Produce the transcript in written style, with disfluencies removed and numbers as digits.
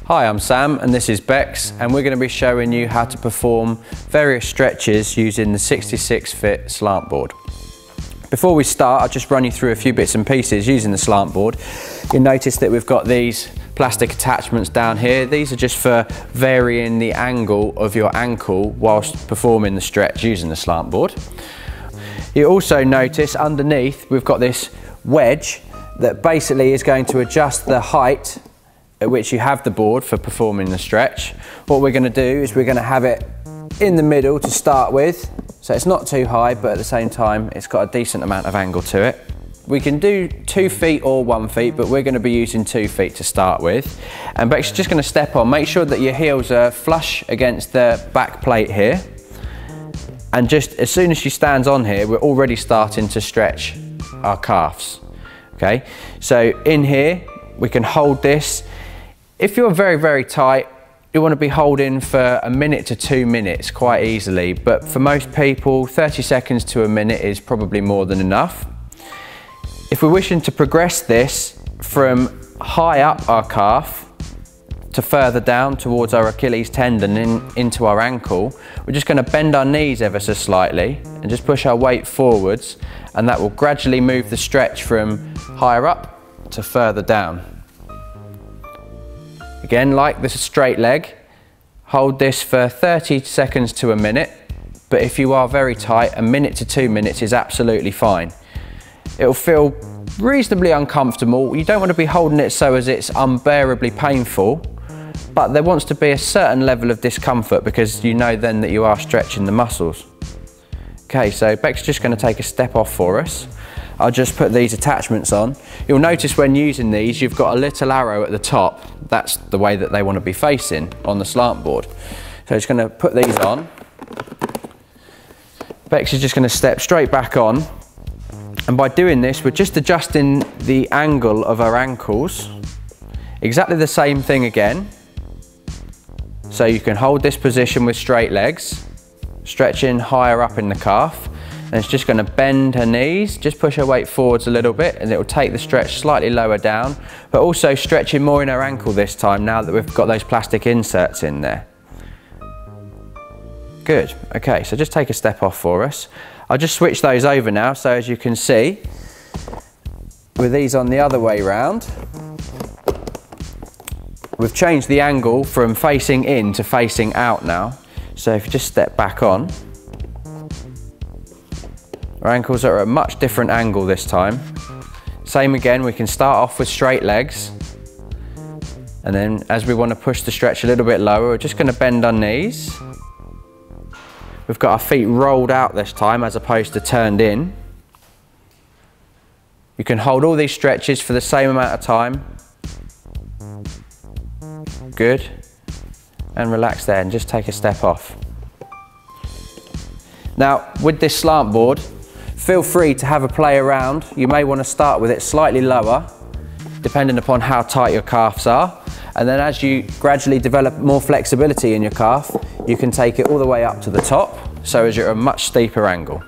Hi, I'm Sam and this is Bex, and we're going to be showing you how to perform various stretches using the 66 Fit slant board. Before we start, I'll just run you through a few bits and pieces using the slant board. You'll notice that we've got these plastic attachments down here. These are just for varying the angle of your ankle whilst performing the stretch using the slant board. You also notice underneath we've got this wedge that basically is going to adjust the height at which you have the board for performing the stretch. What we're going to do is we're going to have it in the middle to start with, so it's not too high, but at the same time it's got a decent amount of angle to it. We can do 2 feet or 1 foot, but we're going to be using 2 feet to start with. And Bex is just going to step on, make sure that your heels are flush against the back plate here, and just as soon as she stands on here, we're already starting to stretch our calves. Okay, so in here we can hold this. If you're very, very tight, you want to be holding for 1 minute to 2 minutes quite easily, but for most people 30 seconds to a minute is probably more than enough. If we're wishing to progress this from high up our calf to further down towards our Achilles tendon into our ankle, we're just going to bend our knees ever so slightly and just push our weight forwards, and that will gradually move the stretch from higher up to further down. Again, like this straight leg, hold this for 30 seconds to a minute, but if you are very tight, 1 minute to 2 minutes is absolutely fine. It'll feel reasonably uncomfortable. You don't want to be holding it so as it's unbearably painful, but there wants to be a certain level of discomfort because you know then that you are stretching the muscles. Okay, so Beck's just going to take a step off for us. I'll just put these attachments on. You'll notice when using these, you've got a little arrow at the top. That's the way that they want to be facing on the slant board. So I'm just going to put these on. Bex is just going to step straight back on. And by doing this, we're just adjusting the angle of our ankles. Exactly the same thing again. So you can hold this position with straight legs, stretching higher up in the calf. And it's just going to bend her knees, just push her weight forwards a little bit, and it will take the stretch slightly lower down, but also stretching more in her ankle this time now that we've got those plastic inserts in there. Good. Okay, so just take a step off for us. I'll just switch those over now, so as you can see, with these on the other way round, we've changed the angle from facing in to facing out now. So if you just step back on, our ankles are at a much different angle this time. Same again, we can start off with straight legs, and then as we want to push the stretch a little bit lower, we're just going to bend our knees. We've got our feet rolled out this time as opposed to turned in. You can hold all these stretches for the same amount of time. Good. And relax there and just take a step off. Now, with this slant board, feel free to have a play around. You may want to start with it slightly lower, depending upon how tight your calves are. And then as you gradually develop more flexibility in your calf, you can take it all the way up to the top, so as you're at a much steeper angle.